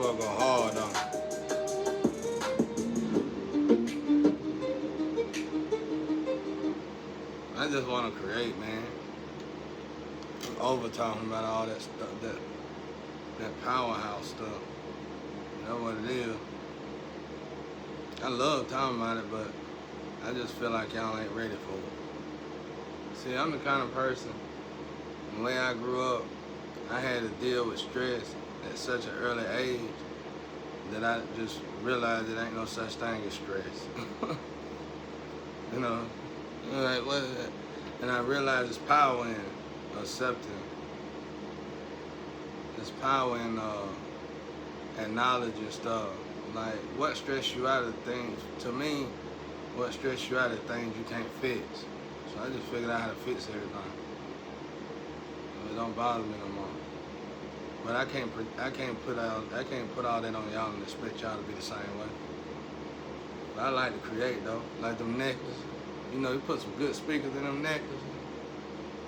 boy go hard on it. I just want to create, man. I'm over talking about all that stuff, that powerhouse stuff. That's what it is. I love talking about it, but I just feel like y'all ain't ready for it. See, I'm the kind of person, the way I grew up, I had to deal with stress at such an early age that I just realized there ain't no such thing as stress. you know, like what is that? And I realized there's power in accepting. There's power in acknowledging stuff. Like what stress you out of things, to me, what stress you out of things you can't fix. So I just figured out how to fix everything. So it don't bother me no more. But I can't put all that on y'all and expect y'all to be the same way. But I like to create though, like them necklaces. You know, you put some good speakers in them necklaces.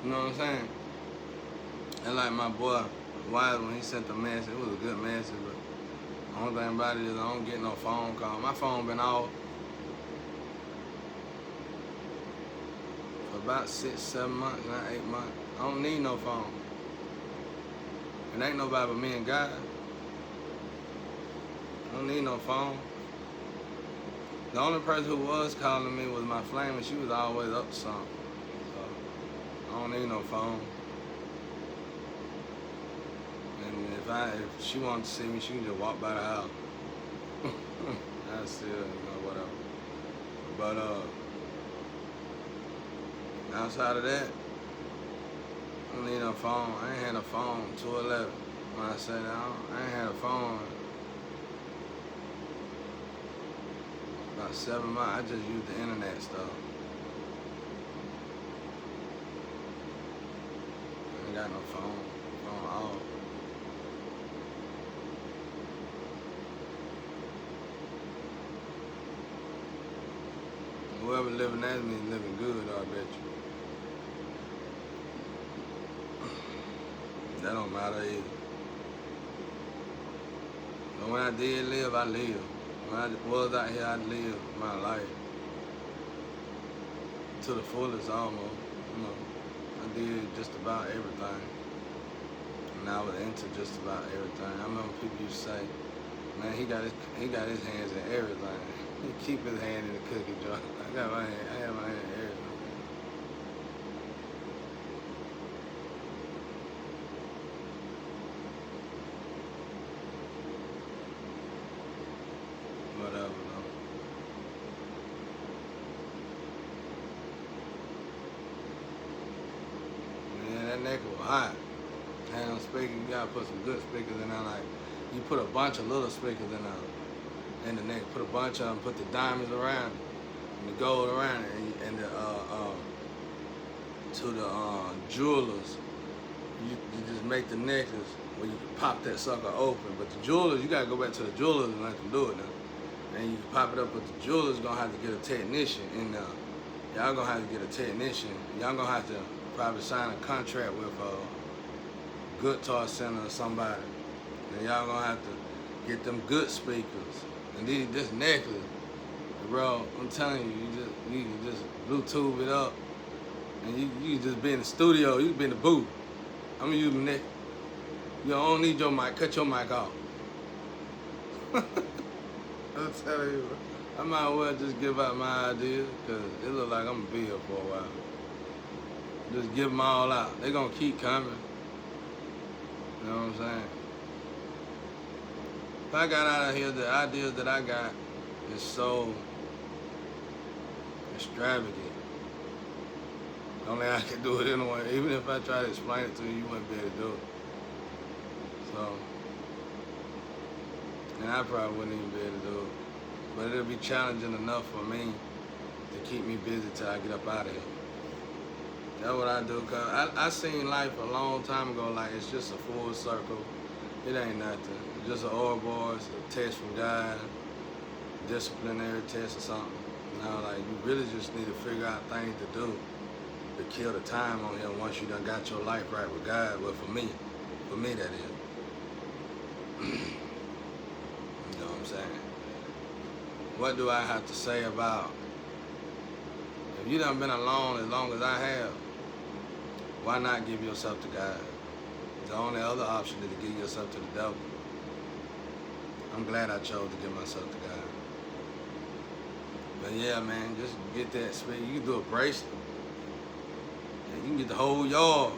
You know what I'm saying? And like my boy Wise, when he sent the message, it was a good message, but the only thing about it is I don't get no phone call. My phone been off for about 6, 7 months, not 8 months. I don't need no phone. It ain't nobody but me and God. I don't need no phone. The only person who was calling me was my flame, and she was always up to something. So I don't need no phone. And if she wanted to see me, she can just walk by the house. I still, whatever. But outside of that, I don't need no phone. I ain't had a phone 211. When I say that, I ain't had a phone about 7 months. I just used the internet stuff. I ain't got no phone. Phone off. Whoever living as me is living good, I bet you. That don't matter either. But when I did live, I lived. When I was out here, I lived my life to the fullest almost. You know, I did just about everything. And I was into just about everything. I remember people used to say, man, he got his hands in everything. He keep his hand in the cookie jar. I had my hand in everything. Whatever though. Man, that neck was hot. Had them speakers, you gotta put some good speakers in there. Like you put a bunch of little speakers in there. In the neck, put a bunch of them, put the diamonds around it, and the gold around it, and to the jewelers, you just make the necklace where you can pop that sucker open. But the jewelers, you gotta go back to the jewelers and let them do it now. And you can pop it up, but the jewelers gonna have to get a technician in there. Y'all gonna have to get a technician. Y'all gonna have to probably sign a contract with Guitar Center or somebody. And y'all gonna have to get them good speakers. And this necklace, bro, I'm telling you, you can just Bluetooth it up, and you can just be in the studio, you can be in the booth. I'm gonna use the necklace. You don't need your mic, cut your mic off. I'm telling you, I might as well just give out my ideas, because it look like I'm gonna be here for a while. Just give them all out. They gonna keep coming. You know what I'm saying? If I got out of here, the ideas that I got is so extravagant. Only I can do it anyway. Even if I try to explain it to you, you wouldn't be able to do it. So, and I probably wouldn't even be able to do it. But it'll be challenging enough for me to keep me busy till I get up out of here. That's what I do, cause I seen life a long time ago like it's just a full circle. It ain't nothing. It's just an Ouroboros, a test from God, disciplinary test or something. Now, like, you really just need to figure out things to do to kill the time on here once you done got your life right with God. Well, for me that is. I'm saying? What do I have to say about, if you done been alone as long as I have, why not give yourself to God? The only other option is to give yourself to the devil. I'm glad I chose to give myself to God. But yeah, man, just get that space. You can do a bracelet. And you can get the whole yard.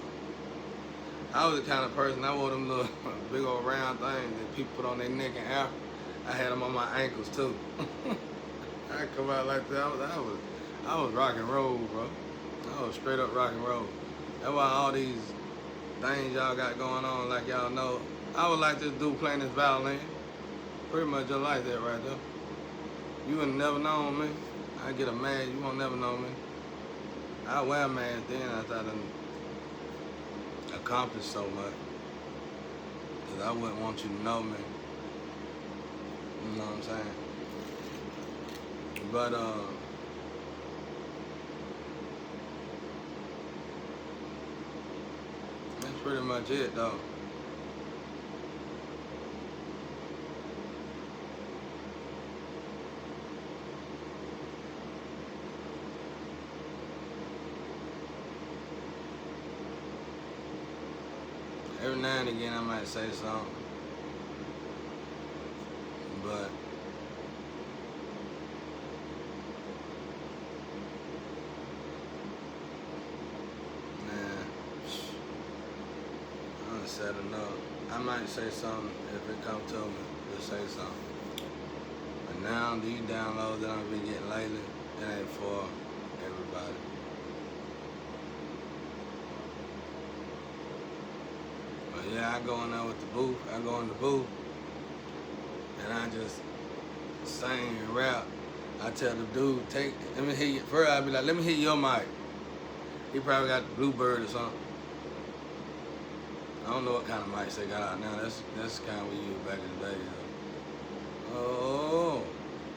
I was the kind of person, I wore them little big old round things that people put on their neck and Africa. I had them on my ankles too. I come out like that. I was rock and roll, bro. I was straight up rock and roll. That's why all these things y'all got going on, like y'all know, I was like this dude playing this violin. Pretty much just like that right there. You would never known me. I get a mask, you won't never know me. I wear a mask then after I done accomplished so much. Cause I wouldn't want you to know me. You know what I'm saying? But that's pretty much it though. Every now and again I might say something, but man, I done said enough. I might say something if it comes to me, just say something. But now these downloads that I've been getting lately, it ain't for everybody. Yeah, I go in there with the booth. I go in the booth and I just sing and rap. I tell the dude, let me hear you. First I'd be like, let me hear your mic. He probably got the Bluebird or something. I don't know what kind of mics they got out now. That's the kind we used back in the day.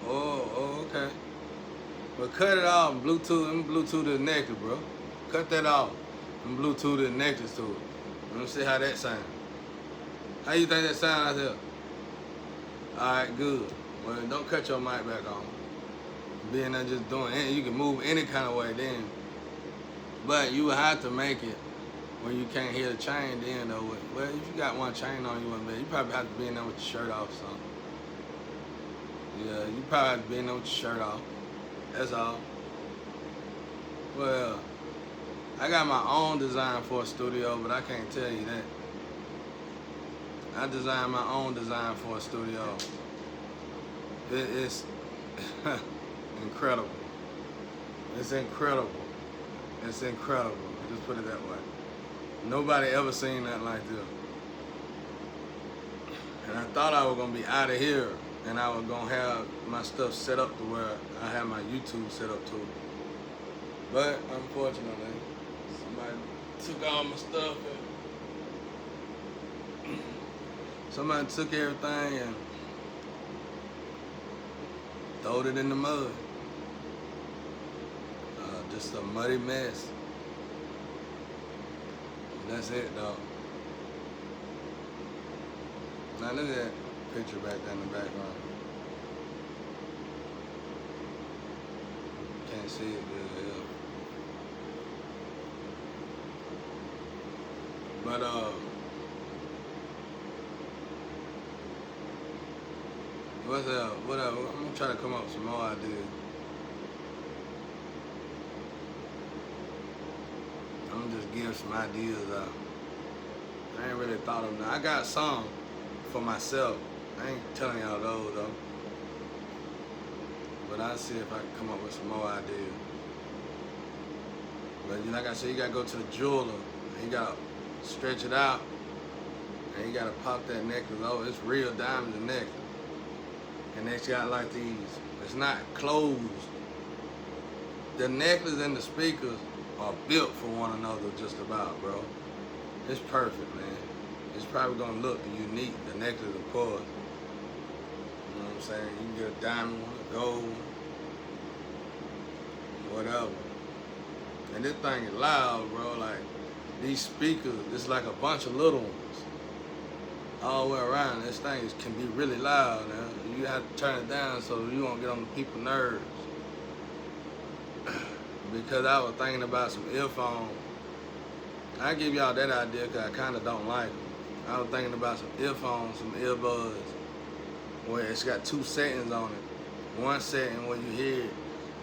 Okay. But cut it off and Bluetooth the necklace, bro. Cut that off and Bluetooth the necklace to it. Let me see how that sounds. How you think that sound out there? Alright, good. Well, don't cut your mic back on. Being there just doing it, you can move any kind of way then. But you would have to make it when you can't hear the chain then though. Well, if you got one chain on, you wouldn't be. You probably have to be in there with your shirt off or something. Yeah, you probably have to be in there with your shirt off. That's all. Well, I got my own design for a studio, but I can't tell you that. I designed my own design for a studio. It's incredible. It's incredible. It's incredible. Just put it that way. Nobody ever seen nothing like this. And I thought I was gonna be out of here and I was gonna have my stuff set up to where I have my YouTube set up to. But unfortunately, somebody took all my stuff and somebody took everything and throwed it in the mud. Just a muddy mess. That's it, though. Now look at that picture back there in the background. Can't see it good as hell. But what's up? Whatever. I'm gonna try to come up with some more ideas. I'm gonna just give some ideas out. I ain't really thought of them. I got some for myself. I ain't telling y'all those though. But I'll see if I can come up with some more ideas. But like I said, you gotta go to the jeweler. And you gotta stretch it out. And you gotta pop that necklace. Oh, it's real diamonds and necklace. And they got like these. It's not closed. The necklace and the speakers are built for one another just about, bro. It's perfect, man. It's probably gonna look unique, the necklace of course. You know what I'm saying? You can get a diamond one, a gold one, whatever. And this thing is loud, bro. Like, these speakers, it's like a bunch of little ones. all the way around. This thing can be really loud. You have to turn it down so you won't get on the people's nerves. Because I was thinking about some earphones. I give y'all that idea because I kind of don't like them. I was thinking about some earphones, some earbuds, where it's got two settings on it. One setting where you hear it,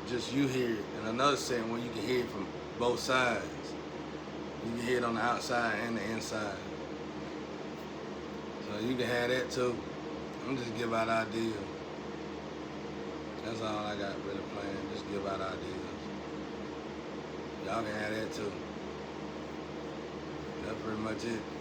just you hear it, and another setting where you can hear it from both sides. You can hear it on the outside and the inside. So you can have that too. I'm just give out ideas. That's all I got really planned. Just give out ideas. Y'all can have that too. That's pretty much it.